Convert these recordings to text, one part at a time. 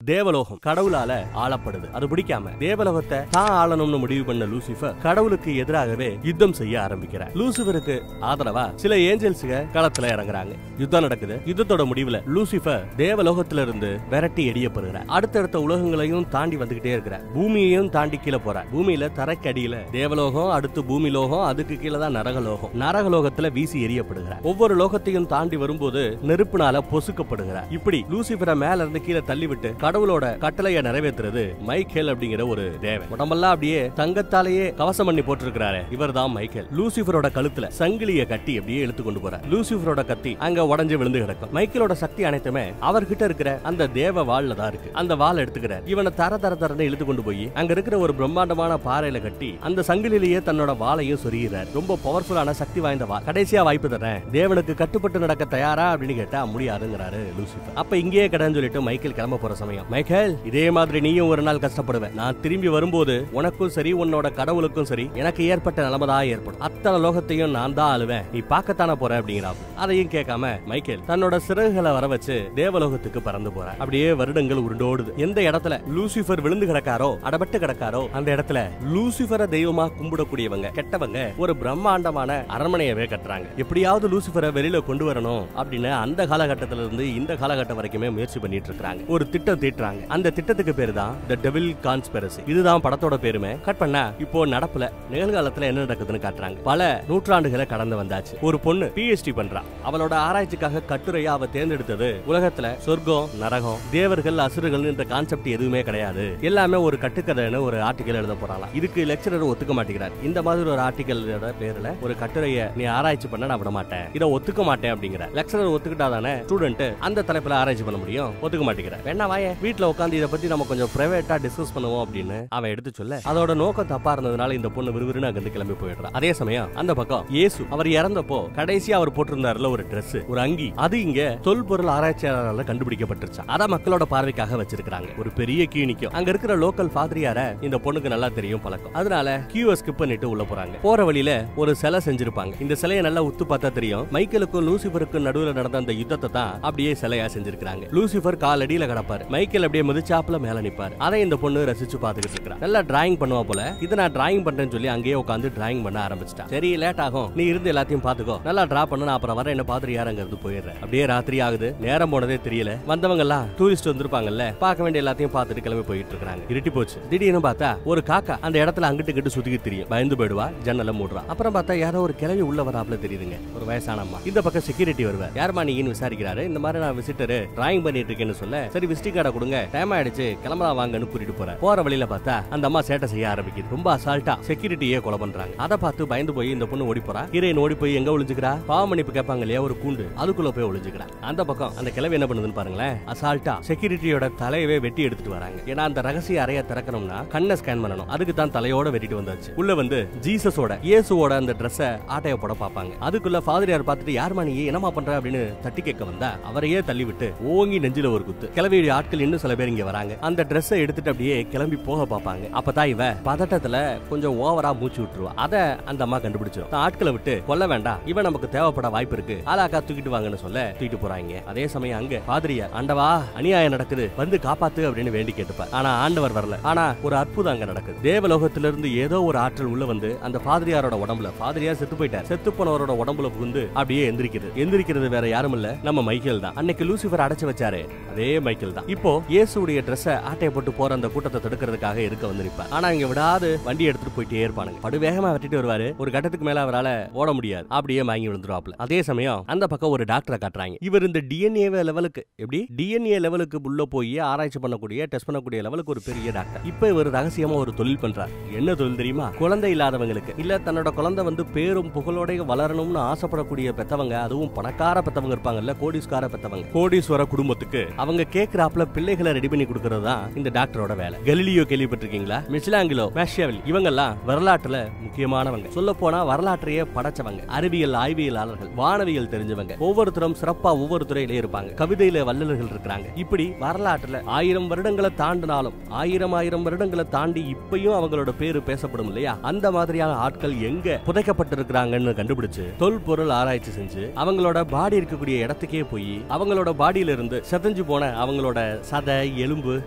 தேவலோகம் கடவுளால ஆளப்படுது. அது பிடிக்காம தேவலோகத்தை தான் ஆளணும்னு முடிவு பண்ண லூசிபர் கடவுளுக்கு எதிராகவே யுத்தம் செய்ய ஆரம்பிக்கிறார். லூசிபருக்கு ஆதரவா சில ஏஞ்சல்ஸ்க களத்துல இறங்குறாங்க. யுத்தம் நடக்குது. யுத்தத்தோட முடிவுல லூசிபர் தேவலோகத்துல இருந்து விரட்டி எறியப்படுகிறார். அடுத்தடுத்த உலகங்களையும் தாண்டி வந்துகிட்டே இருக்கிறார். பூமியையும் தாண்டி கீழே போறார். பூமியில தரைக்கடியில தேவலோகம், அடுத்து பூமி லோகம், அதுக்கு கீழே தான் நரகலோகம். நரகலோகத்துல வீசி எறியப்படுகிறார். ஒவ்வொரு லோகத்தையும் தாண்டி வரும்போது நெருப்புனால பொசுக்கப்படுகிறார். இப்படி லூசிபரை மேல இருந்து கீழே தள்ளிவிட்டு கடவுளோட கட்டளையை நிறைவேற்றுறது மைக்கேல் அப்படிங்கிற ஒரு தேவன். உடம்பெல்லாம் அப்படியே தங்கத்தாலேயே கவசம் பண்ணி போட்டிருக்கிறாரு. இவர் தான் மைக்கேல். லூசிபரோட கழுத்துல சங்கிலிய கட்டி அப்படியே இழுத்து கொண்டு போறார். லூசிபரோட கத்தி அங்க உடஞ்சு விழுந்து கிடக்கும். மைக்கேலோட சக்தி அனைத்துமே அவர்கிட்ட இருக்கிற அந்த தேவ வாள்ல தான் இருக்கு. அந்த வாள் எடுத்துக்கிறார். இவனை தரன்னு இழுத்து கொண்டு போய் அங்க இருக்கிற ஒரு பிரம்மாண்டமான பாறையில கட்டி அந்த சங்கிலிலேயே தன்னோட வாளையும் சொருகிறார். ரொம்ப பவர்ஃபுல்லான சக்தி வாய்ந்த வாள். கடைசியா வாய்ப்பு தரேன், தேவனுக்கு கட்டுப்பட்டு நடக்க தயாரா அப்படின்னு கேட்டா முடியாதுங்கிறாரு லூசிபர். அப்ப இங்கேயே கடன்னு சொல்லிட்டு மைக்கேல் கிளம்ப போற சமயம், மைக்கேல் இதே மாதிரி நீயும் ஒரு நாள் கஷ்டப்படுவேன். நான் திரும்பி வரும்போது உனக்கும் சரி உன்னோட கடவுளுக்கும் சரி எனக்கு ஏற்பட்ட நிலைமைதான் ஏற்படும். அத்தனை லோகத்தையும் நான் தான் ஆளுவேன். நீ பார்க்கத்தானே போற அப்படிங்கிறாப்பு. அதையும் கேட்காம மைக்கேல் தன்னோட சிறகுகளை வர வச்சு தேவலோகத்துக்கு பறந்து போற. அப்படியே வருடங்கள் உருண்டோடுது. எந்த இடத்துல லூசிபர் விழுந்து கிடக்காரோ, அடபட்டு கிடக்காரோ, அந்த இடத்துல லூசிபரை தெய்வமா கும்பிடக்கூடியவங்க கெட்டவங்க ஒரு பிரம்மாண்டமான அரண்மனையவே கட்டுறாங்க. எப்படியாவது லூசிபரை வெளியில கொண்டு வரணும் அப்படின்னு அந்த காலகட்டத்தில இருந்து இந்த காலகட்டம் வரைக்குமே முயற்சி பண்ணிட்டு இருக்காங்க. ஒரு திட்டம் தீட்டுறாங்க. அந்த திட்டத்துக்கு பேரு தான் தி டெவில் கான்ஸ்பிரசி. இதுதான் படத்தோட பேருமே. கட் பண்ணா இப்போ நடப்புல நிகழ்காலத்துல என்ன நடக்குதுன்னு காட்டுறாங்க. பல நூற்றாண்டுகளை கடந்து வந்தாச்சு. ஒரு பொண்ணு PhD பண்றா. அவளோட ஆராய்ச்சிக்காக கட்டுரையா அவ தேர்ந்தெடுத்தது உலகத்துல சொர்க்கம், நரகம், தேவர்கள், அசுரர்கள் என்ற கான்செப்ட் எதுவுமே கிடையாது. எல்லாமே ஒரு கட்டுக்கதைன்னு ஒரு ஆர்டிகல் எழுத போறாளாம். இதுக்கு லெக்சரர் ஒத்துக்க மாட்டேங்கிறார். இந்த மாதிரி ஒரு ஆர்டிகலோட பேர்ல ஒரு கட்டுரையை நீ ஆராய்ச்சி பண்ண நான் விட மாட்டேன், இதை ஒத்துக்க மாட்டேன் அப்படிங்கிற. லெக்சரர் ஒத்துக்கிட்டாதானே ஸ்டூடெண்ட் அந்த தலைப்புல ஆராய்ச்சி பண்ண முடியும். ஒத்துக்க மாட்டேங்கிறார். வேணா வாயே வீட்டுல உட்காந்து இதை பத்தி நம்ம கொஞ்சம் பிரைவேட்டா டிஸ்கஸ் பண்ணுவோம் அப்படின்னு அவன் எடுத்து சொல்ல, அதோட நோக்கம் தப்பா இருந்ததுனால இந்த பொண்ணு விறுவிறுன்னு அங்கிருந்து கிளம்பி போயிடுறா. அதே சமயம் அந்த பக்கம் இயேசு அவர் இறந்தப்போ கடைசியா அவர் போட்டிருந்தாருல ஒரு Dress, ஒரு அங்கி, அது இங்க தொல்பொருள் ஆராய்ச்சியாளரால கண்டுபிடிக்கப்பட்டுருச்சு. அத மக்களோட பார்வைக்காக வச்சிருக்காங்க. ஒரு பெரிய கியூனிக்கும் அங்க இருக்கிற லோக்கல் ஃபாதரியார இந்த பொண்ணுக்கு நல்லா தெரியும் பழக்கம். அதனால கியூவை ஸ்கிப் பண்ணிட்டு உள்ள போறாங்க. போற வழியில ஒரு சிலை செஞ்சிருப்பாங்க. இந்த சிலையை நல்லா உத்து பார்த்தா தெரியும் மைக்கேலுக்கும் லூசிபருக்கும் நடுவுல நடந்த அந்த யுத்தத்தை தான் அப்படியே சிலையா செஞ்சிருக்காங்க. லூசிபர் காலடியில கிடப்பாரு. மைக்கேல் அப்படியே முதிச்சாப்புல மேல நிப்பாரு. அதை இந்த பொண்ணு ரசிச்சு பாத்துக்கிட்டு இருக்கா. நல்லா டிராயிங் பண்ணுவா போல. இதை நான் டிராயிங் பண்றேன்னு சொல்லி அங்கேயே உட்காந்து டிராயிங் பண்ண ஆரம்பிச்சிட்டா. சரி லேட் ஆகும், நீ இருந்து எல்லாத்தையும் பாத்துக்கோ, நல்லா டிரா பண்ண, நான் அப்புறம் வர என்ன பாத்துட்டு யாரங்கிறது போயிடுறேன். அப்படியே ராத்திரி ஆகுது. நேரம் போனதே தெரியல. வந்தவங்க எல்லாம் டூரிஸ்ட் வந்திருப்பாங்கல்ல, பார்க்க வேண்டிய எல்லாத்தையும் பார்த்துட்டு கிளம்பி போயிட்டு இருக்காங்க. இருட்டி போச்சு. திடீர்னு பார்த்தா ஒரு காக்கா அந்த இடத்துல அங்கிட்டு கிட்டு சுத்திக்கிட்டு தெரியும். பயந்து போயிடுவா, ஜன்னல மூடுறா. அப்புறம் பார்த்தா யாரோ ஒரு கிளவி உள்ள வராப்ல தெரியுதுங்க. ஒரு வயசான அம்மா. இந்த பக்கம் செக்யூரிட்டி வருவார். யாருமா நீங்கன்னு விசாரிக்கிறாரு. இந்த மாதிரி நான் விசிட்டர் டிராயிங் பண்ணிட்டு இருக்கேன்னு சொல்ல, சரி விசிட்டிங் கார்டை கொடுங்க, டைம் ஆயிடுச்சு, கிளம்பலாம் வாங்கன்னு கூட்டிட்டு போற. போற வழியில பார்த்தா அந்த அம்மா சேட்டை செய்ய ஆரம்பிக்குது. ரொம்ப அசால்ட்டா செக்யூரிட்டியே கொலை பண்றாங்க. அதை பார்த்து பயந்து போய் இந்த பொண்ணு ஓடி போறா. ஹீரோயின் ஓடி போய் எங்க ஒளிஞ்சுக்கிறா? பாவ மன்னிப்பு கேட்பாங்க இல்லையா ஒரு கூண்டு, அதுக்குள்ள போய் ஒளிஞ்சுக்கிறா. அந்த பக்கம் அந்த கிளவி என்ன பண்ணுதுன்னு பாருங்களேன். அசால்ட்டா செக்யூரிட்டியோட தலையவே வெட்டி எடுத்துட்டு வராங்க. ஏன்னா அந்த ரகசிய அறையை திறக்கணும்னா கண்ணை ஸ்கேன் பண்ணணும். அதுக்கு தான் தலையோட வெட்டிட்டு வந்தாச்சு. உள்ள வந்து ஜீசஸோட இயேசுவோட அந்த Dress ஆட்டைய போட பாப்பாங்க. அதுக்குள்ள ஃபாதரியார் பார்த்துட்டு யாருமா நீ என்னமா பண்ற அப்படின்னு தட்டி கேட்க வந்தா அவரையே தள்ளி விட்டு ஓங்கி நெஞ்சில ஒரு குத்து. கிளவியுடைய ஆட்கள் இன்னும் சில பேர் இங்க வராங்க. அந்த Dress எடுத்துட்டு அப்படியே கிளம்பி போக பாப்பாங்க. அப்பதான் இவ பதட்டத்துல கொஞ்சம் ஓவரா மூச்சு விட்டுருவா. அத அந்த அம்மா கண்டுபிடிச்சிடும். ஆட்களை விட்டு கொல்ல வேண்டாம், இவன் நமக்கு தேவைப்பட வாய்ப்பு இருக்கு, ஆளாக்கா தூக்கிட்டு வாங்கன்னு சொல்ல தூக்கிட்டு போறாங்க. அதே சமயம் அங்க பாதிரியார், ஆண்டவா அநியாயம் நடக்குது, வந்து காப்பாத்து அப்படின்னு வேண்டி கேட்டுப்பார். ஆனா ஆண்டவர் வரல. ஆனா ஒரு அற்புதம் அங்க நடக்குது. தேவலோகத்திலிருந்து ஏதோ ஒரு ஆற்றல் உள்ள வந்து அந்த பாதிரியாரோட உடம்புல, பாதிரியார் செத்து போயிட்டார், செத்து போனவரோட உடம்புல புகுந்து அப்படியே எந்திரிக்கிறது வேற யாரும் இல்ல, நம்ம மைக்கேல் தான். அன்னைக்கு லூசிபர் அடைச்சு வச்சாரு அதே மைக்கேல் தான். இப்போ இயேசுடைய Dress ஆட்டைய போட்டு போற அந்த கூட்டத்தை தடுக்கிறதுக்காக இருக்க வந்து நிப்பார். ஆனா இங்க விடாது வண்டி எடுத்துட்டு போயிட்டே இருப்பானுங்க. படு வேகமா வெட்டிட்டு வருவாரு. ஒரு கட்டத்துக்கு மேல அவரால ஓட முடியாது. அப்படியே வாங்கி விழுந்துருவாப்ல. அதே சமயம் அந்த பக்கம் ஒரு டாக்டரை காட்டுறாங்க. இவர் இந்த DNA லெவலுக்கு, எப்படி DNA லெவலுக்கு உள்ள போய் ஆராய்ச்சி பண்ணக்கூடிய, டெஸ்ட் பண்ணக்கூடிய லெவலுக்கு ஒரு பெரிய டாக்டர். இப்ப இவர் ரகசியமா ஒரு தொழில் பண்றாரு. என்ன தொழில் தெரியுமா? குழந்தை இல்லாதவங்களுக்கு, இல்ல தன்னோட குழந்தை வந்து பேரும் புகழோட வளரணும்னு ஆசைப்படக்கூடிய பெத்தவங்க, அதுவும் பணக்கார பெத்தவங்க இருப்பாங்கல்ல, கோடீஸ்வர பெத்தவங்க, கோடீஸ்வர குடும்பத்துக்கு அவங்க கேக்குறாப்ல பிள்ளைகளை ரெடி பண்ணி கொடுக்கறது தான் இந்த டாக்டரோட வேலை. கலீலியோ கேள்விப்பட்டிருக்கீங்களா? மிச்சலாங்கிலோ, மேஷியாவெல், இவங்கெல்லாம் வரலாற்றுல முக்கியமானவங்க. சொல்ல போனா வரலாற்றையே படைச்சவங்க. அறிவியல் ஆய்வியலாளர்கள், வானவியல் தெரிஞ்சவங்க. ஒவ்வொருத்தரும் சிறப்பா ஒவ்வொரு துறையிலே இருப்பாங்க. கவிதையில வல்லல்கள் இருக்காங்க. இப்படி வரலாற்றுல 1000 வருடங்களை தாண்டினாலும் 1000 வருடங்களை தாண்டி இப்பயும் அவங்களோட பேரு பேசப்படும் இல்லையா? அந்த மாதிரியான ஆட்கள் எங்க புதைக்கப்பட்டிருக்கிறாங்கன்னு கண்டுபிடிச்சு தொல்பொருள் ஆராய்ச்சி செஞ்சு அவங்களோட பாடி இருக்கக்கூடிய இடத்துக்கே போய் அவங்களோட பாடியில இருந்து செதஞ்சு போன அவங்களோட சதை எலும்பு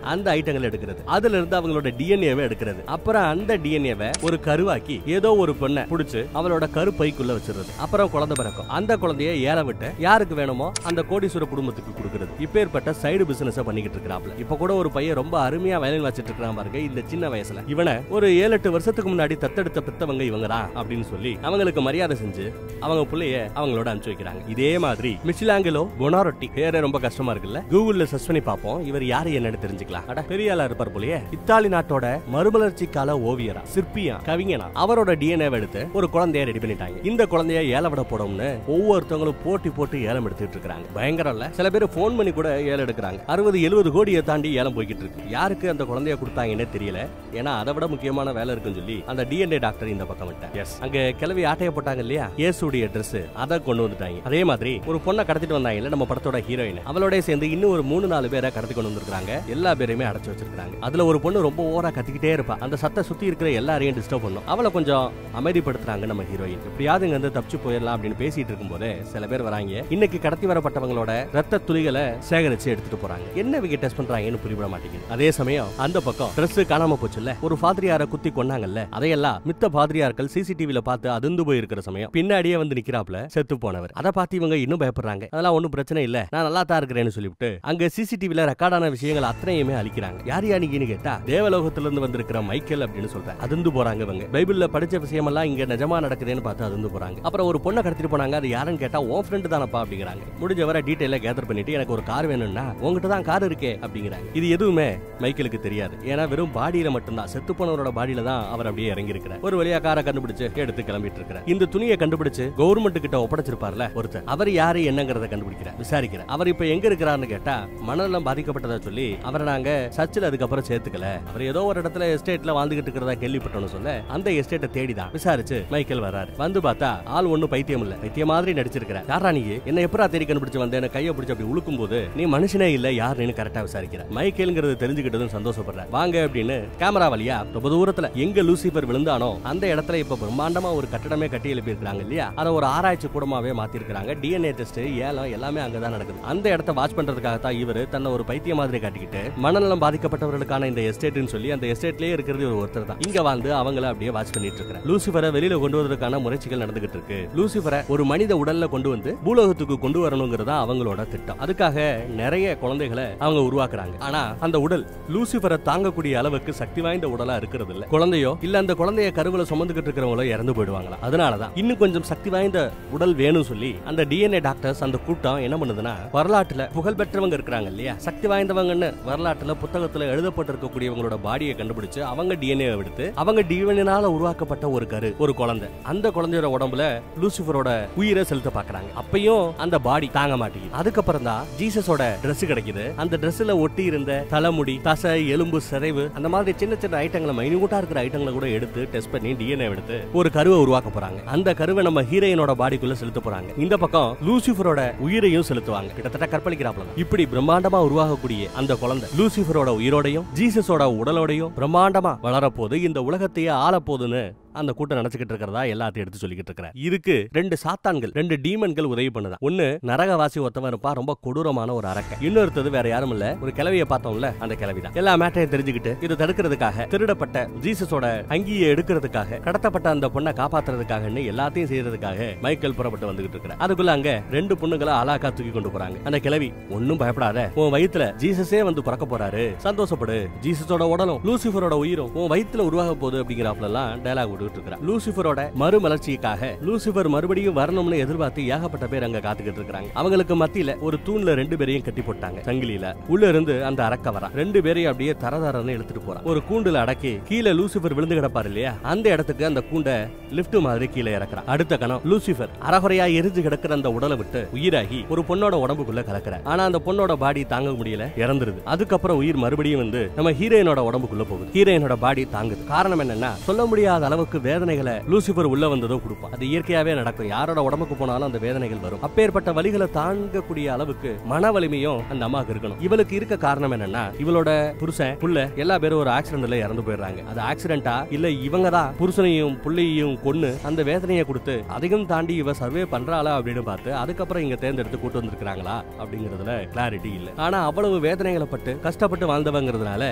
அந்த ஐட்டங்களை எடுக்கிறது, அதுல இருந்து அவங்களோட டிஎன்ஏவை எடுக்கிறது, அப்புறம் அந்த டிஎன்ஏவை ஒரு கருவாக்கி ஏதோ ஒரு பெண்ணை புடிச்சு அவளோட கருப்பைக்குள்ள வச்சிருது. அப்புறம் குழந்தை பிறக்கும். அந்த குழந்தைய ஏல விட்டு யாருக்கு வேணுமோ அந்த கோடீஸ்வர குடும்பத்துக்கு கொடுக்கிறது. இப்பேற்பட்ட சைடு பிசினஸ் பண்ணிக்கிட்டு இருக்கிறாப்ல. இப்ப கூட ஒரு பையன் ரொம்ப அருமையா வயலின் வச்சிட்டு இருக்கான் பாருங்க இந்த சின்ன வயசுல. இவனை ஒரு 7-8 வருஷத்துக்கு முன்னாடி தத்தெடுத்த பெத்தவங்க இவங்க தான் அப்படின்னு சொல்லி அவங்களுக்கு மரியாதை செஞ்சு அவங்க பிள்ளைய அவங்களோட அனுப்பிச்சு வைக்கிறாங்க. இதே மாதிரி மிச்சிலாங்கலோ பொனாரோட்டி பேரே ரொம்ப கஷ்டமா இருக்குல்ல, கூகுள்ல சர்ச் பண்ணி பார்ப்போம் இவர் யாரு என்னன்னு தெரிஞ்சுக்கலாம். அட பெரிய ஆளா இருப்பார் போலயே. இத்தாலி நாட்டோட மறுமலர்ச்சி கால ஓவியரா, சிற்பியா, கவிஞனா அவரோட டிஎன்ஏ எடுத்து ஒரு குழந்தைய ரெடி பண்ணிட்டாங்க. இந்த குழந்தைய ஏல விட போடும்னு ஒவ்வொருத்தவங்களும் போட்டி போட்டு ஏலம் எடுத்துட்டு இருக்காங்க. பயங்கரம் இல்ல? சில பேர் போன் பண்ணி கூட ஏலம் எடுக்கிறாங்க. 60-70 கோடியை தாண்டி ஏலம் போய்கிட்டு இருக்கு. யாருக்கு அந்த குழந்தைய கொடுத்தாங்கன்னு தெரியல. ஏன்னா அதை விட முக்கியமான வேலை இருக்குன்னு சொல்லி அந்த டிஎன்ஏ டாக்டர் இந்த பக்கம் விட்டாங்க. அங்க கிளவி ஆட்டைய போட்டாங்க இல்லையா, இயேசுடைய ட்ரெஸ், அதை கொண்டு வந்துட்டாங்க. அதே மாதிரி ஒரு பொண்ணை கடத்திட்டு வந்தாங்க நம்ம படத்தோட ஹீரோயின், அவளோட சேர்ந்து இன்னும் ஒரு 3-4 பேரை கடத்தி கொண்டு வந்திருக்காங்க. எல்லா பேரையுமே அடைச்சு வச்சிருக்காங்க. அதுல ஒரு பொண்ணு ரொம்ப ஓவரா கத்திக்கிட்டே இருப்பா. அந்த சத்த சுத்தி இருக்கிற எல்லாரையும் டிஸ்டர்ப் பண்ணும். அவளை கொஞ்சம் அமைதிப்படுத்துறாங்க நம்ம ஹீரோயின். எப்படியாவது இங்க இருந்து தப்பிச்சு போயிடலாம் அப்படின்னு பேசிட்டு இருக்கும்போது சில பேர் வராங்க. இன்னைக்கு கடத்தி வரப்பட்டவங்களோட ரத்த துளிகளை சேகரிச்சு எடுத்துட்டு போறாங்க. என்ன இவங்க டெஸ்ட் பண்றாங்கன்னு புரியவிட மாட்டேங்குது. அதே சமயம் அந்த பக்கம் ட்ரெஸ் காணாம போச்சுல்ல, ஒரு பாதிரியாரை குத்தி கொன்னாங்கல்ல, அதையெல்லாம் மித்த பாதிரியார்கள் சிசிடிவில பார்த்து அதிர்ந்து போய் இருக்கிற சமயம் பின்னாடியே வந்து நிக்கிறாப்ல செத்து போனவர். அதை பார்த்து இவங்க இன்னும் பயப்படுறாங்க. அதெல்லாம் ஒன்னும் பிரச்சனை இல்ல, நான் நல்லா தான் இருக்கிறேன்னு சொல்லிவிட்டு அங்க சிசிடிவில ரெக்கார்டான விஷயங்கள் அத்தனையுமே அழிக்கிறாங்க. யார் யானின்னு கேட்டா தேவலோகத்துல இருந்து வந்திருக்கிற மைக்கேல் அப்படின்னு சொல்றாங்க. அதிர்ந்து போறாங்க இவங்க. பைபிள்ல படிச்ச விஷயம் எல்லாம் இங்க நிஜமா நடக்குதுன்னு பார்த்து அதிர்ந்து போறாங்க. அப்புறம் ஒரு பொண்ணை கடத்திட்டு போனாங்க. அது யாருன்னு கேட்டா உன் ஃப்ரெண்ட் தானப்பா அப்படிங்கிறாங்க. முடிஞ்ச வரை டீடைலா கேதர் பண்ணிட்டு எனக்கு ஒரு கார் வேணும்னா உங்ககிட்ட தான் கார் இருக்கே அப்படிங்கிறாங்க. இது எதுவுமே மைக்கேலுக்கு தெரியாது. ஏன்னா வெறும் பாடியில மட்டும்தான், செத்து போனவரோட பாடியில தான் அவர் அப்படியே இறங்கி இருக்கிறார். ஒரு வழியா காரை கண்டுபிடிச்சு எடுத்து கிளம்பிட்டு இருக்கிறார். இந்த துணியை கண்டுபிடிச்சு கவர்மெண்ட் கிட்ட ஒப்படைச்சிருப்பார்ல ஒருத்தர், அவர் யாரு என்னங்கறத கண்டுபிடிக்கிறார், விசாரிக்கிறார். அவர் இப்ப எங்க இருக்கிறார்னு கேட்டா மனநலம் பாதிக்கப்பட்டதா சொல்லி அவரை நாங்க சர்ச்சில் அதுக்கப்புறம் சேர்த்துக்கல, அவர் ஏதோ ஒரு இடத்துல எஸ்டேட்ல வாழ்ந்துகிட்டு இருக்கிறதா கேள்விப்பட்டோம்னு சொல்ல அந்த எஸ்டேட்டை தேடிதான் விசாரிச்சு மைக்கேல் வர்றாரு. வந்து பார்த்தா ஆள் ஒண்ணு பைத்தியம் இல்ல, பைத்தியம் மாதிரி நடிச்சிருக்கிறார். யாரா நீ, என்ன எப்பரா தேடி கண்டுபிடிச்சு வந்தேன்னு கையை பிடிச்சு அப்படி உழுக்கும் போது நீ மனுஷனே இல்ல யாருன்னு கரெக்டா விசாரிக்கிறார். மைக்கேல்ங்கிறது தெரிஞ்சுக்கிட்டதும் சந்தோஷப்படுறார். வாங்க அப்படின்னு கேமரா வழியா ரொம்ப தூரத்துல எங்க லூசிபர் விழுந்தானோ அந்த இடத்துல இப்ப பிரம்மாண்டமா ஒரு கட்டடமே கட்டி எழுப்பி இருக்காங்க இல்லையா, அதை ஒரு ஆராய்ச்சி கூடமாவே மாத்தி இருக்காங்க. டிஎன்ஏ டெஸ்ட் ஏலம் எல்லாமே அங்கதான் நடக்குது. அந்த இடத்தை வாட்ச் பண்றதுக்காக தான் இவரு தன்னை ஒரு பைத்திய மாதிரி காட்டிக்கிட்டு மனநலம் பாதிக்கப்பட்டவர்களுக்கான இந்த எஸ்டேட்னு சொல்லி அந்த எஸ்டேட்லயே இருக்கிறது ஒருத்தர் தான் இங்க வந்து அவங்கள அப்படியே வாட்ச் பண்ணிட்டு இருக்காரு. லூசிபரை வெளியில கொண்டு வருவதற்கான முயற்சிகள் நடந்துகிட்டு இருக்கு. லூசிபரை ஒரு மனித உடல்ல கொண்டு வந்து பூலோகத்துக்கு கொண்டு வரணுங்கிறதா அவங்களோட திட்டம். அதுக்காக நிறைய குழந்தைகளை அவங்க உருவாக்குறாங்க. ஆனா அந்த உடல் லூசிபரை தாங்கக்கூடிய அளவுக்கு சக்தி வாய்ந்த உடலா இருக்கிறது இல்ல. குழந்தையோ இல்ல அந்த குழந்தைய கருவுல சுமந்துகிட்டு இருக்கிறவங்களோ இறந்து போயிடுவாங்களா. அதனாலதான் இன்னும் கொஞ்சம் சக்தி வாய்ந்த உடல் வேணும் சொல்லி அந்த டிஎன்ஏ டாக்டர்ஸ் அந்த கூட்டம் என்ன பண்ணுதுன்னா, வரலாற்றுல புகழ்பெற்றவங்க இருக்கிறாங்க இல்லையா, சக்தி வாய்ந்தவங்கன்னு வரலாற்றுல புத்தகத்துல எழுதப்பட்டிருக்கக்கூடியவங்களோட பாடியை கண்டுபிடிச்சு அவங்க டிஎன்ஏ எடுத்து அவங்க டிஎன்ஏனால உருவாக்கப்பட்ட ஒரு கரு, ஒரு குழந்தை, அந்த குழந்தையோட உடம்புல லூசிபரோட உயிரை செலுத்த பாக்குறாங்க. அப்பயும் அந்த பாடி தாங்க மாட்டேங்குது. அதுக்கப்புறம் தான் ஜீசஸோட Dress கிடைக்குது. அந்த Dressல ஒட்டி இருந்த தலைமுடி, தசை, எலும்பு, சிரைவு அந்த மாதிரி சின்ன சின்ன ஐட்டங்களை, மைன்யூட்டா இருக்கிற ஐட்டங்களை கூட எடுத்து டெஸ்ட் பண்ணி டிஎன்ஏ எடுத்து ஒரு கருவை உருவாக்க போறாங்க. அந்த கருவை நம்ம ஹீரோயினோட பாடிக்குள்ள செலுத்த போறாங்க. இந்த பக்கம் லூசிபரோட உயிரையும் செலுத்துவாங்க. கிட்டத்தட்ட கற்பழிக்கிறாப்ல. இப்படி பிரம்மாண்டமா உருவாகக்கூடிய அந்த குழந்தை லூசிபரோட உயிரோடையும் ஜீசஸோட உடலோடையும் பிரம்மாண்டமா வளரப்போது இந்த உலகத்தையே ஆளப்போதுன்னு அந்த கூட்டம் நினைச்சுக்கிட்டு இருக்கிறதா எல்லாத்தையும் எடுத்து சொல்லிக்கிட்டு இருக்கிறார். இதுக்கு 2 சாத்தான்கள், 2 டீமன்கள் உதவி பண்ணுதா. ஒன்னு நரகவாசி ஒருத்தவன் இருப்பா, ரொம்ப கொடூரமான ஒரு அரக்கன். இன்னொருத்தது வேற யாரும் இல்ல, ஒரு கிழவியை பார்த்தோம்ல அந்த கிழவிதான். எல்லா மேட்டையும் தெரிஞ்சுக்கிட்டு இதை தடுக்கிறதுக்காக, திருடப்பட்ட ஜீசஸோட அங்கியை எடுக்கிறதுக்காக, கடத்தப்பட்ட அந்த பொண்ணை காப்பாத்துறதுக்காக, எல்லாத்தையும் செய்யறதுக்காக மைக்கேல் புறப்பட்டு வந்துகிட்டு இருக்கிறார். அதுக்குள்ள அங்க 2 பொண்ணுங்களை அலாக்கா தூக்கி கொண்டு போறாங்க. அந்த கிழவி, ஒன்னும் பயப்படாத, உன் வயித்துல ஜீசஸே வந்து பிறக்க போறாரு, சந்தோஷப்படு, ஜீசஸோட உடலும் லூசிபரோட உயிரும் உன் வயித்துல உருவாக போகுது அப்படிங்கிறாப்ல எல்லாம் டயலாக் லூசிபரோட மறுமலர்ச்சிக்காக லூசிபர் மறுபடியும் வரணும்னு எதிர்பார்த்து ஏகப்பட்ட பேர் அங்க காத்துக்கிட்டு இருக்காங்க. அவங்களுக்கு மத்தியில ஒரு தூண்ல 2 பேரையும் கட்டி போட்டாங்க சங்கிலியில. உள்ள இருந்து அந்த அரக்க வரா. 2 பேரையும் அப்படியே தரதரன்னு எடுத்துட்டு போறான். ஒரு கூண்டுல அடக்கி கீழே லூசிபர் விழுந்து கிடப்பாரு இல்லையா, அந்த இடத்துக்கு அந்த கூண்டை லிப்ட் மாதிரி கீழே இறக்குறான். அடுத்த கணம் லூசிபர் அறகுறையா எரிஞ்சு கிடக்கிற அந்த உடலை விட்டு உயிராகி ஒரு பொண்ணோட உடம்புக்குள்ள கலக்குற. ஆனா அந்த பொண்ணோட பாடி தாங்க முடியல, இறந்துருது. அதுக்கப்புறம் உயிர் மறுபடியும் வந்து நம்ம ஹீரோயினோட உடம்புக்குள்ள போகுது. ஹீரோயினோட பாடி தாங்குது. காரணம் என்னன்னா, சொல்ல முடியாத அளவுக்கு அளவுக்கு வேதனைகளை லூசிபர் உள்ள வந்ததும் கொடுப்பான். அது இயற்கையாவே நடக்கும். யாரோட உடம்புக்கு போனாலும் அந்த வேதனைகள் வரும். அப்பேற்பட்ட வலிகளை தாங்கக்கூடிய அளவுக்கு மன வலிமையும் அந்த அம்மாவுக்கு இருக்கணும். இவளுக்கு இருக்க காரணம் என்னன்னா, இவளோட புருஷன் புள்ள எல்லா பேரும் ஒரு ஆக்சிடென்ட்ல இறந்து போயிடுறாங்க. அது ஆக்சிடென்டா இல்ல இவங்க தான் புருஷனையும் புள்ளையையும் கொன்னு அந்த வேதனையை கொடுத்து அதையும் தாண்டி இவ சர்வே பண்றாளா அப்படின்னு பார்த்து அதுக்கப்புறம் இங்க தேர்ந்தெடுத்து கூட்டு வந்திருக்காங்களா அப்படிங்கறதுல கிளாரிட்டி இல்ல. ஆனா அவ்வளவு வேதனைகளை பட்டு கஷ்டப்பட்டு வாழ்ந்தவங்கிறதுனால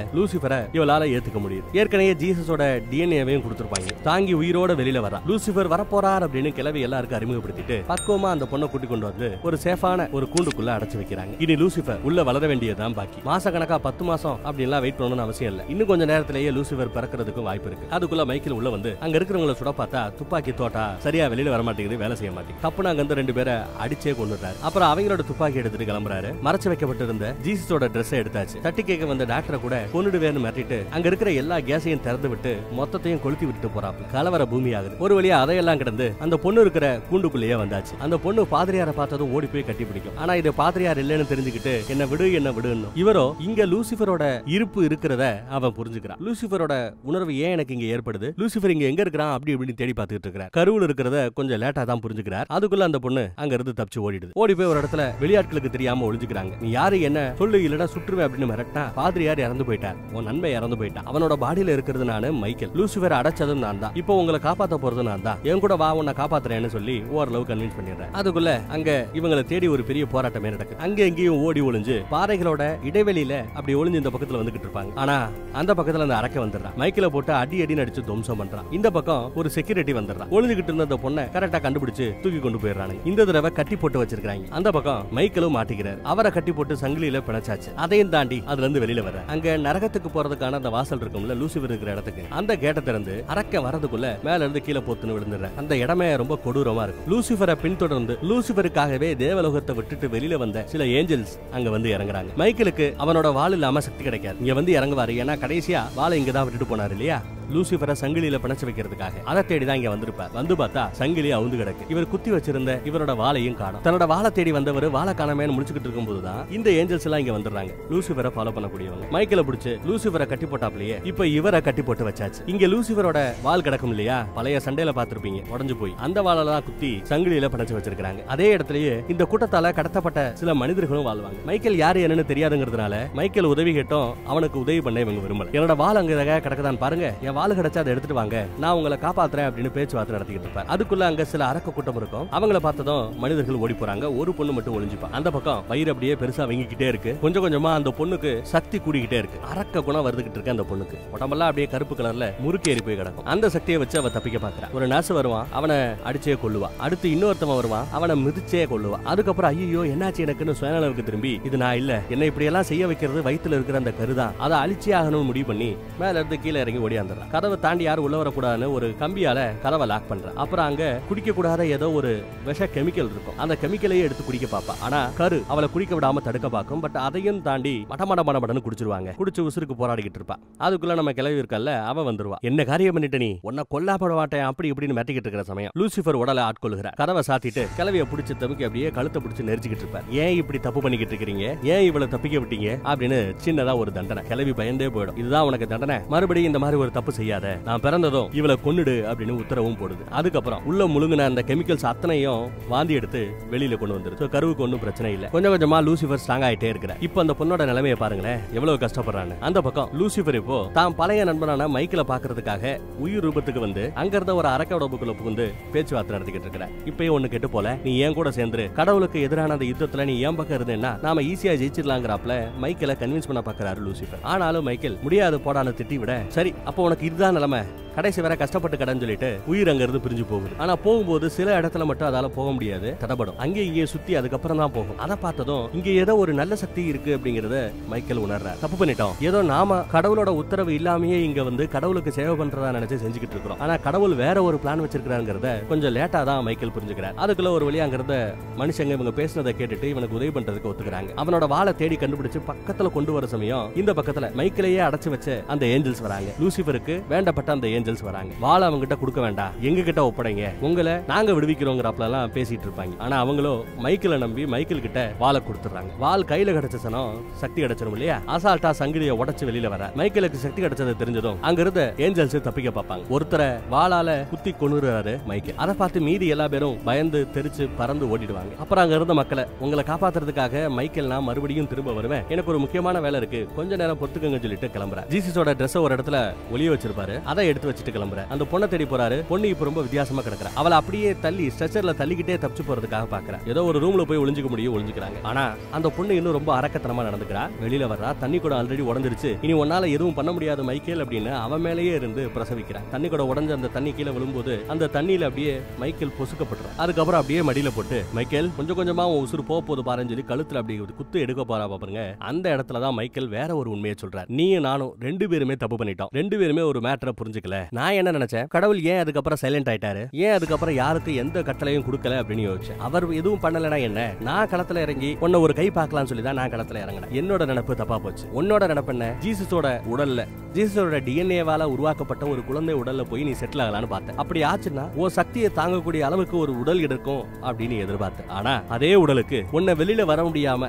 லூசிபரை இவளால ஏத்துக்க முடியுது. ஏற்கனவே ஜீசஸோட டிஎன்ஏவையும் கொடுத்திருப்பாங்க. தாங்கி உயிரோட வெளியில வரா. லூசிபர் வரப்போறார் அப்படின்னு கிளவி எல்லாருக்கும் அறிமுகப்படுத்திட்டு பக்குவமா அந்த பொண்ணை கூட்டி கொண்டு வந்து ஒரு சேஃபான ஒரு கூண்டுக்குள்ள அடைச்சு வைக்கிறாங்க. இனி லூசிபர் உள்ள வளர வேண்டியதுதான் பாக்கி. மாச கணக்கா 10 மாசம் அப்படின்லாம் வெயிட் பண்ணணும்னு அவசியம் இல்ல. இன்னும் கொஞ்ச நேரத்திலேயே லூசிபர் பிறக்கிறதுக்கு வாய்ப்பு இருக்கு. அதுக்குள்ள மைக்கேல் உள்ள வந்து அங்க இருக்கிறவங்களை சுட பார்த்தா துப்பாக்கி தோட்டா சரியா வெளியில வர மாட்டேங்குது, வேலை செய்ய மாட்டேங்குது. தப்புனா அங்க இருந்து 2 பேரை அடிச்சே கொண்டுறாரு. அப்புறம் அவங்களோட துப்பாக்கி எடுத்துட்டு கிளம்புறாரு. மறைச்சு வைக்கப்பட்டிருந்த ஜீசஸோட ட்ரெஸ் எடுத்தாச்சு. தட்டி கேட்க வந்த டாக்டரை கூட கொன்னுடுவேன்னு மிரட்டிட்டு அங்க இருக்கிற எல்லா கேஸையும் திறந்து விட்டு மொத்தத்தையும் கொளுத்தி விட்டு போறாப்ல. கலவர பூமி ஆகுது. ஒரு வழியா அதையெல்லாம் கிடந்து அந்த பொண்ணு இருக்கிற கூண்டுக்குள்ளேயே வந்தாச்சு. அந்த பொண்ணு பாதிரியாரை பார்த்ததும் ஓடி போய் கட்டி பிடிக்கும். ஆனா இது பாதிரியார் இல்லைன்னு தெரிஞ்சுக்கிட்டு என்ன விடுன்னு இவரோ இங்க லூசிபரோட இருப்பு இருக்கிறத அவன் புரிஞ்சுக்கிறான். லூசிபரோட உணர்வு ஏன் எனக்கு இங்க ஏற்படுது, லூசிபர் இங்க எங்க இருக்கிறான் அப்படி இப்படின்னு தேடி பார்த்துட்டு இருக்கிறார். கருவுல இருக்கிறத கொஞ்சம் லேட்டா தான் புரிஞ்சுக்கிறார். அதுக்குள்ள அந்த பொண்ணு அங்க இருந்து தப்பிச்சு ஓடிடுது. ஓடி போய் ஒரு இடத்துல வெளியாட்களுக்கு தெரியாம ஒளிஞ்சுக்கிறாங்க. நீ யாரு என்ன சொல்லு இல்லனா சுற்றுவேன் அப்படின்னு மிரட்டா பாதிரியார் இறந்து போயிட்டார், உன் நன்மை இறந்து போயிட்டான். அவனோட பாடியில இருக்கிறது நானு மைக்கேல். லூசிபர் அடைச்சதும் நான் தான். இப்போ உங்களை காப்பாத்த போறது நான் தான். என் கூட வா உன்னை காப்பாத்துறேன்னு சொல்லி ஓரளவு கன்வின்ஸ் பண்ணிடுறேன். அதுக்குள்ள அங்க இவங்களை தேடி ஒரு பெரிய போராட்டமே நடக்குது. அங்க எங்கேயும் ஓடி ஒளிஞ்சு பாறைகளோட இடைவெளியில அப்படி ஒளிஞ்சு இந்த பக்கத்துல வந்துகிட்டு இருப்பாங்க. ஆனா அந்த பக்கத்துல அந்த அரக்க வந்துடுறான். மைக்கேல போட்டு அடி அடிச்சு துவம்சம் பண்றான். இந்த பக்கம் ஒரு செக்யூரிட்டி வந்துடுறான். ஒளிஞ்சுகிட்டு இருந்த அந்த பொண்ணை கரெக்டா கண்டுபிடிச்சு தூக்கி கொண்டு போயிடுறாங்க. இந்த தடவை கட்டி போட்டு வச்சிருக்காங்க. அந்த பக்கம் மைக்கேலும் மாட்டிக்கிறார். அவரை கட்டி போட்டு சங்கிலியில பிணைச்சாச்சு. அதையும் தாண்டி அதுல இருந்து வெளியில வர அங்க நரகத்துக்கு போறதுக்கான அந்த வாசல் இருக்கும்ல லூசிபர் இருக்கிற இடத்துக்கு, அந்த கேட்டை திறந்து அரக்க வரதுக்குள்ள மேல இருந்து கீழே போத்துன்னு விழுந்துடுற. அந்த இடமே ரொம்ப கொடூரமா இருக்கும். லூசிபரை பின்தொடர்ந்து லூசிபருக்காகவே தேவலோகத்தை விட்டுட்டு வெளியில வந்த சில ஏஞ்சல்ஸ் அங்க வந்து இறங்குறாங்க. மைக்கேலுக்கு அவனோட வாள் இல்லாம சக்தி கிடைக்காது. இங்க வந்து இறங்குவாரு. ஏன்னா கடைசியா வாளை இங்கதான் விட்டுட்டு போனாரு இல்லையா, லூசிபரை சங்கிலியில பிணைச்சு வைக்கிறதுக்காக. அதை தேடிதான் இங்க வந்திருப்பார். வந்து பார்த்தா சங்கிலி அவுந்து கிடக்கு. இவர் குத்தி வச்சிருந்த இவரோட வாளையும் காணும். தன்னோட வாளை தேடி வந்தவர் வாளை காணாமேன்னு முடிச்சுக்கிட்டு இருக்கும் போதுதான் இந்த ஏஞ்சல்ஸ் எல்லாம் இங்க வந்துடுறாங்க. லூசிபரை ஃபாலோ பண்ணக்கூடியவங்க. மைக்கேல பிடிச்சு லூசிபரை கட்டி போட்டாப்லயே இப்ப இவரை கட்டி போட்டு வச்சாச்சு. இங்க லூசிபரோட வாள் கிடக்கும் இல்லையா, பழைய சண்டையில பாத்திருப்பீங்க, உடஞ்சு போய் அந்த வாழெல்லாம் குத்தி சங்கிலியில பிணைச்சு வச்சிருக்காங்க. அதே இடத்துலயே இந்த கூட்டத்தால கடத்தப்பட்ட சில மனிதர்களும் வாழ்வாங்க. மைக்கேல் யாரு என்னன்னு தெரியாதுங்கிறதுனால மைக்கேல் உதவி கேட்டோம் அவனுக்கு உதவி பண்ண இவங்க விரும்பல. என்னோட வாள் அங்க கிடக்குதான் பாருங்க, வாள் கிடைச்சா அதை எடுத்துட்டு வாங்க, நான் உங்களை காப்பாத்துறேன் அப்படின்னு பேச்சுவார்த்தை நடத்திக்கிட்டு இருப்பார். அதுக்குள்ள அங்க சில அரக்க கூட்டம் இருக்கும். அவங்கள பார்த்ததும் மனிதர்கள் ஓடி போறாங்க. ஒரு பொண்ணு மட்டும் ஒளிஞ்சுப்பா. அந்த பக்கம் வயிறு அப்படியே பெருசா வங்கிக்கிட்டே இருக்கு. கொஞ்சம் கொஞ்சமா அந்த பொண்ணுக்கு சக்தி கூடிக்கிட்டே இருக்கு. அரக்க குணம் வருதுகிட்டு இருக்கு. அந்த பொண்ணுக்கு உடம்பெல்லாம் அப்படியே கருப்பு கலர்ல முறுக்கேறி போய் கிடக்கும். அந்த சக்தியை வச்சு அவ தப்பிக்க பாக்குறா. ஒரு நர்ஸ் வருவான், அவனை அடிச்சே கொள்ளுவா. அடுத்து இன்னொருத்தவன் வருவான், அவனை மிதிச்சே கொள்ளுவா. அதுக்கப்புறம் ஐயோ என்னாச்சு எனக்குன்னு சுயநலவுக்கு திரும்பி இது நான் இல்ல, என்ன இப்படி எல்லாம் செய்ய வைக்கிறது வயித்துல இருக்கிற அந்த கருதான், அதை அழிச்சே ஆகணும்னு முடிவு பண்ணி மேல இருந்து கீழே இறங்கி ஓடியாந்துறான். கதவை தாண்டி யாரும் உள்ள வரக்கூடாதுன்னு ஒரு கம்பியால கதவை லாக் பண்றான். அப்புறம் அங்க குடிக்க கூடாத ஏதோ ஒரு விஷ கெமிக்கல் இருக்கும். அந்த கெமிக்கலையே எடுத்து குடிக்க பாப்பா. ஆனா கரு அவளை குடிக்க விடாம தடுக்க பாக்கும். பட் அதையும் தாண்டி மடமடன்னு குடிச்சிருவாங்க. குடிச்சு உசுருக்கு போராடிக்கிட்டு இருப்பா. அதுக்குள்ள நம்ம கிளவி இருக்கல்ல, அவ வந்துருவா. என்ன காரியம் பண்ணிட்ட நீ, உன்னை கொல்லாப்பட மாட்டேன் அப்படி இப்படின்னு மிரட்டிக்கிட்டு இருக்கிற சமயம் லூசிபர் உடலை ஆட்கொள்கிறார். கதவை சாத்திட்டு கிளவியை பிடிச்சு தமுக்கி அப்படியே கழுத்தை பிடிச்சு நெரிச்சுக்கிட்டு இருப்பார். ஏன் இப்படி தப்பு பண்ணிக்கிட்டு இருக்கீங்க, ஏன் இவளை தப்பிக்க விட்டீங்க அப்படின்னு சின்னதா ஒரு தண்டனை. கிளவி பயந்தே போயிடும். இதுதான் உனக்கு தண்டனை, மறுபடியும் இந்த மாதிரி ஒரு தப்பு செய்யாத, நான் பிறந்ததும் இவளை கொன்னுடு அப்படின்னு உத்தரவும் போடுது. அதுக்கப்புறம் உள்ள முழுங்கின அந்த கெமிக்கல்ஸ் அத்தனையும் வாந்தி எடுத்து வெளியில கொண்டு வந்துருது. கருவுக்கு ஒன்னும் பிரச்சனை இல்ல. கொஞ்சம் கொஞ்சமா லூசிபர் ஸ்ட்ராங் ஆயிட்டே இருக்கிற. இப்ப அந்த பொண்ணோட நிலைமையை பாருங்களேன், எவ்வளவு கஷ்டப்படுறான்னு. அந்த பக்கம் லூசிபர் இப்போ தான் பழைய நண்பனான மைக்கேல பாக்குறதுக்காக உயிர் ரூபத்துக்கு வந்து அங்க இருந்த ஒரு அரக்க உடம்புக்குள்ள புகுந்து பேச்சுவார்த்தை நடத்திக்கிட்டு இருக்கிற. இப்பயும் ஒண்ணு கெட்டு போல, நீ ஏன் கூட சேர்ந்து கடவுளுக்கு எதிரான அந்த யுத்தத்துல நீ ஏன் பக்கம் இருந்தேன்னா நாம ஈஸியா ஜெயிச்சிடலாங்கிறாப்ல மைக்கேல கன்வின்ஸ் பண்ண பாக்குறாரு லூசிபர். ஆனாலும் மைக்கேல் முடியாது போடான்னு திட்டி விட, சரி அப்போ உனக்கு இதுதான் நிலைமை, கடைசி வரை கஷ்டப்பட்டு கடன் சொல்லிட்டு உயிர் அங்க இருந்து பிரிஞ்சு போகுது. ஆனா போகும்போது சில இடத்துல மட்டும் அதால போக முடியாது, தடபடும். அங்கே இங்கே சுத்தி அதுக்கப்புறம் தான் போகும். அதை பார்த்ததும் இங்க ஏதோ ஒரு நல்ல சக்தி இருக்கு அப்படிங்கறத மைக்கேல் உணர்றார். தப்பு பண்ணிட்டோம், ஏதோ நாம கடவுளோட உத்தரவு இல்லாமயே இங்க வந்து கடவுளுக்கு சேவை பண்றதா நினைச்சு செஞ்சுக்கிட்டு இருக்கிறோம். ஆனா கடவுள் வேற ஒரு பிளான் வச்சிருக்காங்கிறத கொஞ்சம் லேட்டா தான் மைக்கேல் புரிஞ்சுக்கிறார். அதுக்குள்ள ஒரு வழியா அங்க இருந்த மனுஷங்க இவங்க பேசினதை கேட்டுட்டு இவனுக்கு உதவி பண்றதுக்கு ஒத்துக்கிறாங்க. அவனோட வாளை தேடி கண்டுபிடிச்சு பக்கத்துல கொண்டு வர சமயம் இந்த பக்கத்துல மைக்கேலையே அடைச்சு வச்ச அந்த ஏஞ்சல்ஸ் வராங்க. லூசிபருக்கு லூசிஃபருக்கு வேண்டப்பட்ட அந்த ஏஞ்சல்ஸ் வராங்க. வாள் அவங்க கிட்ட கொடுக்க வேண்டாம், எங்க கிட்ட ஒப்படைங்க, உங்களை நாங்க விடுவிக்கிறோங்கிறப்பலாம் பேசிட்டு இருப்பாங்க. ஆனா அவங்களோ மைக்கேலை நம்பி மைக்கேல் கிட்ட வாளை கொடுத்துறாங்க. வாள் கையில கிடைச்ச சனம் சக்தி கிடைச்சிரும் இல்லையா, அசால்ட்டா சங்கிலியை உடைச்சு வெளியில வர மைக்கேலுக்கு சக்தி கிடைச்சது தெரிஞ்சதும் அங்க இருந்த ஏஞ்சல்ஸ் தப்பிக்க பார்ப்பாங்க. ஒருத்தரை வாளால குத்தி கொன்னுறாரு மைக்கேல். அதை பார்த்து மீதி எல்லா பேரும் பயந்து தெரிச்சு பறந்து ஓடிடுவாங்க. அப்புறம் அங்க இருந்த மக்களை உங்களை காப்பாத்துறதுக்காக மைக்கேல் நான் மறுபடியும் திரும்ப வருவேன், எனக்கு ஒரு முக்கியமான வேலை இருக்கு, கொஞ்ச நேரம் பொறுத்துக்கங்க சொல்லிட்டு கிளம்புறாரு. ஜீசஸோட ட்ரெஸ் ஒரு இடத்துல ஒளிய வச்சிருப்பாரு, அதை எடுத்து வச்சுட்டு கிளம்புறாரு. அந்த பொண்ணை தேடி போறாரு. பொண்ணு இப்ப ரொம்ப வித்தியாசமா கிடக்குறா. அவளை அப்படியே தள்ளி ஸ்ட்ரெச்சர்ல தள்ளிக்கிட்டே தப்பிச்சு போறதுக்காக பாக்குறா. ஏதோ ஒரு ரூம்ல போய் ஒளிஞ்சுக்க முடியும், ஒளிஞ்சுக்கிறாங்க. ஆனா அந்த பொண்ணு இன்னும் ரொம்ப அரக்கத்தனமா நடந்துக்கிறா. வெளியில வர்றா, தண்ணி கூட ஆல்ரெடி உடஞ்சிருச்சு, இனி உன்னால எதுவும் பண்ண முடியாது மைக்கேல் அப்படின்னு அவன் மேலேயே இருந்து பிரசவிக்கிறான். தண்ணி கூட உடஞ்ச அந்த தண்ணி கீழே விழும்போது அந்த தண்ணியில அப்படியே மைக்கேல் பொசுக்கப்படுறான். அதுக்கப்புறம் அப்படியே மடியில போட்டு மைக்கேல் கொஞ்சம் கொஞ்சமா உசுறு போது பாருன்னு சொல்லி கழுத்துல அப்படி குத்து எடுக்க போறா பாருங்க. அந்த இடத்துலதான் மைக்கேல் வேற ஒரு உண்மையை சொல்றாரு. நீயும் நானும் ரெண்டு பேருமே தப்பு பண்ணிட்டோம், ரெண்டு பேருமே ஒரு மேட்டரை புரிஞ்சுக்கல. நான் என்ன நினைச்சேன், கடவுள் ஏன் அதுக்கப்புறம் சைலண்ட் ஆயிட்டாரு, ஏன் அதுக்கப்புறம் யாருக்கு எந்த கட்டளையும் கொடுக்கல அப்படின்னு யோசிச்சேன். அவர் எதுவும் பண்ணலனா என்ன, நான் களத்துல இறங்கி உன்னை ஒரு கை பார்க்கலாம்னு சொல்லி தான் நான் களத்துல இறங்கினேன். என்னோட நினைப்பு தப்பா போச்சு. உன்னோட நினைப்பு என்ன, ஜீசஸோட உடல்ல ஜீசஸோட டிஎன்ஏவால உருவாக்கப்பட்ட ஒரு குழந்தை உடல்ல போய் நீ செட்டில் ஆகலான்னு பார்த்தேன். அப்படி ஆச்சுன்னா ஓ சக்தியை தாங்கக்கூடிய அளவுக்கு ஒரு உடல் இருக்கும் அப்படின்னு எதிர்பார்த்தேன். ஆனா அதே உடலுக்கு உன்னை வெளியில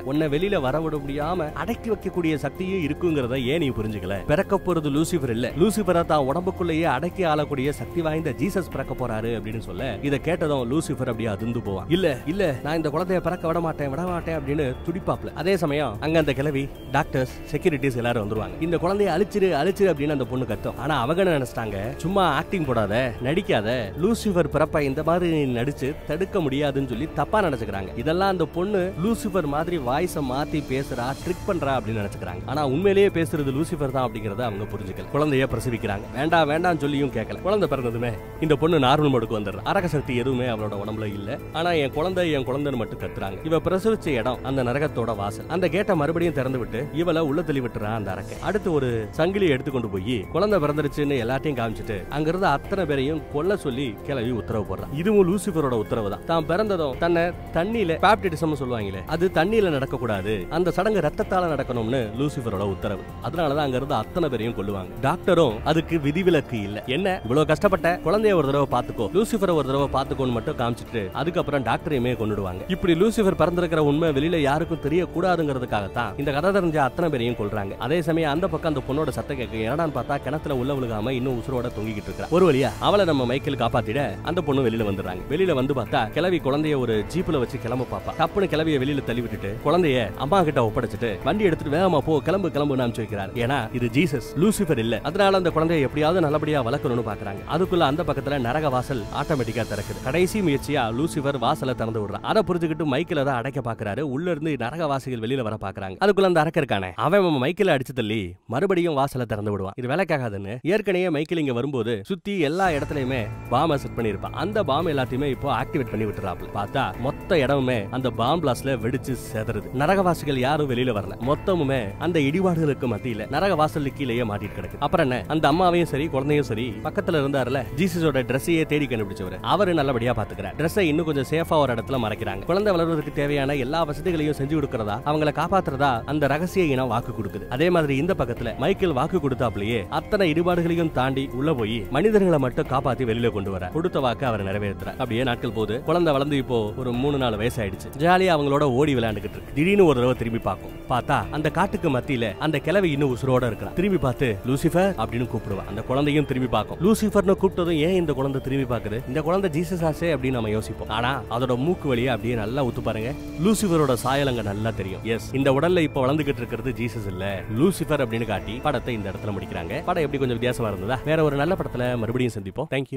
வர முடியாம அடக்கி வைக்கக்கூடிய சக்தியும் இருக்குங்கிறத ஏன் நீ புரிஞ்சுக்கல? பிறக்க போறது லூசிஃபர் இல்ல, லூசிஃபரை தான் உடம்புக்குள்ளேயே அடக்கி ஆளக்கூடிய சக்தி வாய்ந்த ஜீசஸ் பிறக்க போறாரு அப்படின்னு சொல்ல இதை கேட்டதும் லூசிஃபர் அப்படியே அதிர்ந்து போவான். இல்ல நான் இந்த குழந்தைய பிறக்க விட மாட்டேன் அப்படின்னு துடிப்பாப்ல. அதே சமயம் அங்க அந்த கிழவி, டாக்டர்ஸ், செக்யூரிட்டிஸ் எல்லாரும் வந்துருவாங்க. இந்த குழந்தைய அழிச்சிரு அப்படின்னு அந்த பொண்ணு கத்தும். ஆனா அவங்க நினைச்சிட்டாங்க, சும்மா ஆக்டிங் போடாத, நடிக்காத, லூசிஃபர் பிறப்ப இந்த மாதிரி நடிச்சு தடுக்க முடியாதுன்னு சொல்லி தப்பா நினைச்சுக்கிறாங்க. இதெல்லாம் அந்த பொண்ணு லூசிஃபர் மாதிரி வாய்ஸ மாத்தி பேசுறா, ட்ரிக் பண்றா அப்படின்னு நினைச்சுக்கிறாங்க. ஆனா உண்மையிலேயே பேசுறது லூசிஃபர் தான் அப்படிங்கறத அவங்க புரிஞ்சுக்கல. குழந்தைய பிரசவிக்கிறாங்க. வேண்டாம் சொல்லியும் கேட்கல. குழந்தை பிறந்ததுமே இந்த பொண்ணு நார்மல் மோடுக்கு வந்துடுறா. அரக சக்தி எதுவுமே அவளோட உடம்புல இல்ல. ஆனா என் குழந்தைன்னு மட்டும் கத்துறாங்க. இவ பிரசவிச்ச இடம் அந்த நரகத்தோட வாசல். அந்த கேட்டை மறுபடியும் திறந்து விட்டு இவளை உள்ள தள்ளி விட்டுறா அந்த அரக்கை. அடுத்து ஒரு சங்கிலி எடுத்து கொண்டு போய் குழந்தை பிறந்துருச்சுன்னு எல்லாத்தையும் காமிச்சிட்டு அங்க இருந்த அத்தனை பேரையும் கொல்ல சொல்லி கிளவி உத்தரவு போடுறான். இதுவும் லூசிஃபரோட உத்தரவு தான். தான் பிறந்ததும் தன்னை தண்ணியில பாப்டிசம் சொல்லுவாங்களே, அது தண்ணியில நடக்க கூடாது, அந்த சடங்கு ரத்தத்தால நடக்கணும்னு லூசிஃபரோட உத்தரவு. அதனாலதான் அங்க இருந்த அத்தனை பேரையும் கொல்லுவாங்க. டாக்டரும் அதுக்கு விதிவிலக்கு இல்ல. என்ன இவ்வளவு கஷ்டப்பட்ட குழந்தைய ஒரு தடவை பாத்துக்கோ, லூசிஃபரை ஒரு தடவை பாத்துக்கோன்னு மட்டும் காமிச்சிட்டு அதுக்கப்புறம் டாக்டரையுமே கொண்டுடுவாங்க. இப்படி லூசிஃபர் பிறந்திருக்கிற உண்மை வெளியில யாருக்கும் தெரியக்கூடாதுங்கிறதுக்காகத்தான் இந்த கதை தெரிஞ்ச அத்தனை பேரையும் கொல்றாங்க. அதே சமயம் அந்த பக்கம் அந்த பொண்ணோட சத்தம் கேட்க என்னடான்னு பார்த்தா கிணத்துல உள்ள விழுகாம இன்னும் உசுரோட தொங்கிட்டு இருக்கா. ஒரு வழியா அவளை நம்ம மைக்கேல் காப்பாத்திட அந்த பொண்ணு வெளியில வந்துடுறாங்க. வெளியில வந்து பார்த்தா கிளவி குழந்தைய ஒரு ஜீப்ல வச்சு கிளம்ப பாப்பா. தப்புன்னு கிளவிய வெளியில தள்ளி விட்டுட்டு குழந்தைய அம்மா கிட்ட ஒப்படைச்சிட்டு வண்டி எடுத்துட்டு வேகமா போ, கிளம்பு அனுப்பிச்சு வைக்கிறார். ஏன்னா இது ஜீசஸ், லூசிஃபர் இல்ல. அதனால அந்த குழந்தைய எப்படியாவது நல்லபடியா வளர்க்கணும்னு பாக்குறாங்க. அதுக்குள்ள அந்த பக்கத்துல நரக வாசல் ஆட்டோமேட்டிக்கா திறக்குது. கடைசி முயற்சியா லூசிஃபர் வாசலை திறந்து விடுறான். அதை புரிஞ்சுக்கிட்டு மைக்கேல் அதை அடைக்க பாக்குறாரு. உள்ள இருந்து நரக வாசிகள் வெளியில வர பாக்குறாங்க. அதுக்குள்ள அந்த அரக்க இருக்கானே, அவன் மைக்கேல் அடிச்சு தள்ளி மறுபடியும் வாசலை திறந்து விடுவான். இது வேலைக்காகாதுன்னு ஏற்கனவே மைக்கேல் இங்க வரும்போது சுத்தி எல்லா இடத்துலயுமே பாம்ப செட் பண்ணிருப்பான். அந்த பாம் எல்லாத்தையுமே இப்போ ஆக்டிவேட் பண்ணி விட்டுறாப்ல. பார்த்தா மொத்த இடமுமே அந்த பாம் பிளாஸ்ட்ல வெடிச்சு சேதறுது. நரகவாசிகள் யாரும் வெளியில வரல. மொத்தமுமே அந்த இடிபாடுகளுக்கு மத்தியில நரகவாசல் கீழேயே மாட்டிட்டு கிடக்கு. அப்புறம் என்ன, அந்த அம்மாவையும் சரி குழந்தையும் சரி பக்கத்துல இருந்தாருல ஜீசஸோட ட்ரெஸ்ஸையே தேடி கண்டுபிடிச்சவர், அவரு நல்லபடியா பாத்துக்கிறார். ட்ரெஸ்ஸை இன்னும் கொஞ்சம் சேஃபா ஒரு இடத்துல மறைக்கிறாங்க. குழந்தை வளர்வதற்கு தேவையான எல்லா வசதிகளையும் செஞ்சு கொடுக்கறதா, அவங்களை காப்பாத்துறதா அந்த ரகசிய இனம் வாக்கு கொடுக்குது. அதே மாதிரி இந்த பக்கத்துல மைக்கேல் வாக்கு கொடுத்தாப்லயே அத்தனை இடிபாடுகளையும் தாண்டி உள்ள போய் மனிதர்களை மட்டும் காப்பாத்தி வெளியில கொண்டு வர கொடுத்த வாக்கு அவர் நிறைவேற்றுறார். அப்படியே நாட்கள் போது குழந்தை வளர்ந்து இப்போ ஒரு 3-4 வயசு ஆயிடுச்சு. ஜாலியா அவங்களோட ஓடி விளையாண்டுகிட்டு இருக்கு. திடீர்னு ஒரு தடவை திரும்பி பார்க்கும். பார்த்தா அந்த காட்டுக்கு மத்தியில அந்த கிழவி இன்னும் உசுரோட இருக்கிறான். திரும்பி பார்த்து லூசிஃபர் அப்படின்னு கூப்பிடுவான். அந்த குழந்தையும் திரும்பி பார்க்கும். லூசிஃபர்னு கூப்பிட்டதும் ஏன் இந்த குழந்தை திரும்பி பாக்குது, இந்த குழந்தை ஜீசஸ் ஆசே அப்படின்னு நம்ம யோசிப்போம். ஆனா அதோட மூக்கு வழியா அப்படியே நல்லா ஊத்து பாருங்க, லூசிஃபரோட சாயல் அங்க நல்லா தெரியும். எஸ், இந்த உடல்ல இப்ப வளர்ந்துகிட்டு இருக்கிறது ஜீசஸ் இல்ல, லூசிஃபர் அப்படின்னு காட்டி படத்தை இந்த இடத்துல முடிக்கிறாங்க. படம் எப்படி கொஞ்சம் வித்தியாசமா இருந்ததா? வேற ஒரு நல்ல படத்துல மறுபடியும் சந்திப்போம். தேங்க்யூ.